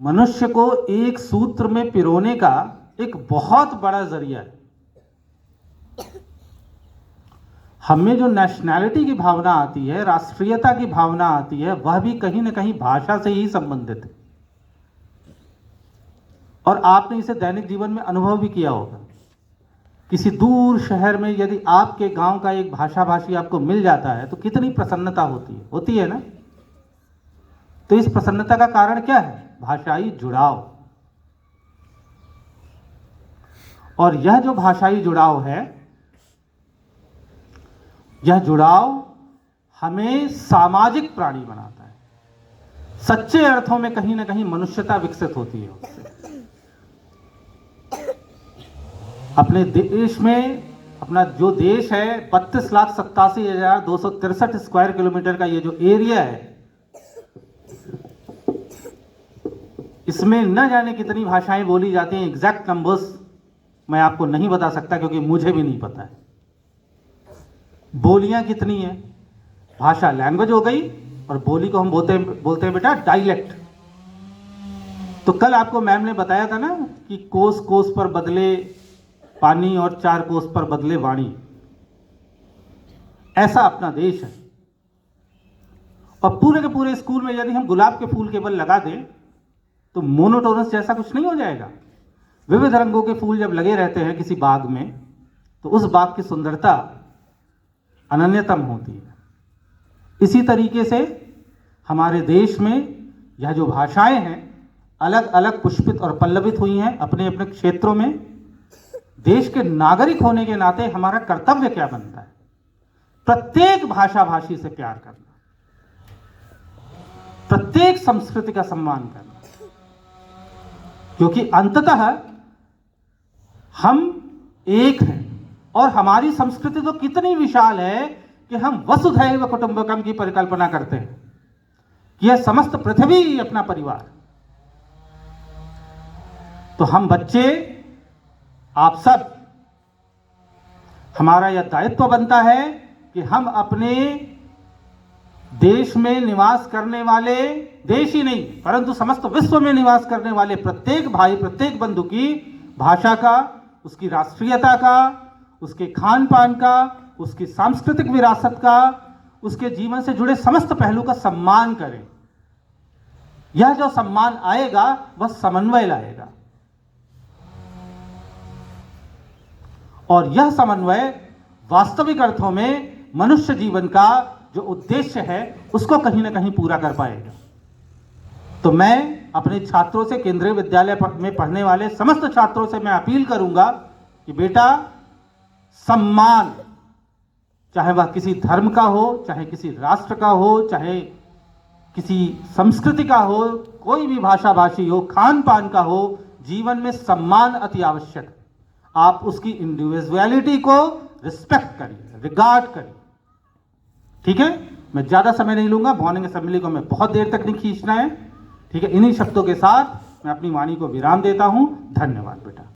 मनुष्य को एक सूत्र में पिरोने का एक बहुत बड़ा जरिया है। हमें जो नेशनैलिटी की भावना आती है, राष्ट्रीयता की भावना आती है, वह भी कहीं ना कहीं भाषा से ही संबंधित है। और आपने इसे दैनिक जीवन में अनुभव भी किया होगा। किसी दूर शहर में यदि आपके गांव का एक भाषा भाषी आपको मिल जाता है तो कितनी प्रसन्नता होती है ना। तो इस प्रसन्नता का कारण क्या है? भाषाई जुड़ाव। और यह जो भाषाई जुड़ाव है, यह जुड़ाव हमें सामाजिक प्राणी बनाता है। सच्चे अर्थों में कहीं ना कहीं मनुष्यता विकसित होती है उससे। अपने देश में, अपना जो देश है 32,87,263 स्क्वायर किलोमीटर का ये जो एरिया है, इसमें न जाने कितनी भाषाएं बोली जाती हैं। एग्जैक्ट नंबर्स मैं आपको नहीं बता सकता क्योंकि मुझे भी नहीं पता है। बोलियां कितनी हैं? भाषा लैंग्वेज हो गई और बोली को हम बोलते हैं बेटा डायलेक्ट। तो कल आपको मैम ने बताया था ना कि कोस कोस पर बदले पानी और 4 कोस पर बदले वाणी। ऐसा अपना देश है। और पूरे के पूरे स्कूल में यदि हम गुलाब के फूल केवल लगा दें तो मोनोटोनस जैसा कुछ नहीं हो जाएगा। विविध रंगों के फूल जब लगे रहते हैं किसी बाग में तो उस बाग की सुंदरता अनन्यतम होती है। इसी तरीके से हमारे देश में यह जो भाषाएं हैं अलग अलग पुष्पित और पल्लवित हुई हैं अपने अपने क्षेत्रों में। देश के नागरिक होने के नाते हमारा कर्तव्य क्या बनता है? प्रत्येक भाषा भाषी से प्यार करना, प्रत्येक संस्कृति का सम्मान करना, क्योंकि अंततः हम एक हैं। और हमारी संस्कृति तो कितनी विशाल है कि हम वसुधैव कुटुंबकम की परिकल्पना करते हैं कि यह समस्त पृथ्वी ही अपना परिवार। तो हम बच्चे, आप सब, हमारा यह दायित्व बनता है कि हम अपने देश में निवास करने वाले, देश ही नहीं परंतु समस्त विश्व में निवास करने वाले प्रत्येक भाई, प्रत्येक बंधु की भाषा का, उसकी राष्ट्रीयता का, उसके खान पान का, उसकी सांस्कृतिक विरासत का, उसके जीवन से जुड़े समस्त पहलू का सम्मान करें। यह जो सम्मान आएगा वह समन्वय लाएगा। और यह समन्वय वास्तविक अर्थों में मनुष्य जीवन का जो उद्देश्य है उसको कहीं ना कहीं पूरा कर पाएगा। तो मैं अपने छात्रों से, केंद्रीय विद्यालय में पढ़ने वाले समस्त छात्रों से मैं अपील करूंगा कि बेटा, सम्मान, चाहे वह किसी धर्म का हो, चाहे किसी राष्ट्र का हो, चाहे किसी संस्कृति का हो, कोई भी भाषा भाषी हो, खान पान का हो, जीवन में सम्मान अति आवश्यक है। आप उसकी इंडिविजुअलिटी को रिस्पेक्ट करिए, रिगार्ड करिए। ठीक है, मैं ज्यादा समय नहीं लूंगा। मॉर्निंग असेंबली को मैं बहुत देर तक नहीं खींचना है। ठीक है, इन्हीं शब्दों के साथ मैं अपनी वाणी को विराम देता हूं। धन्यवाद बेटा।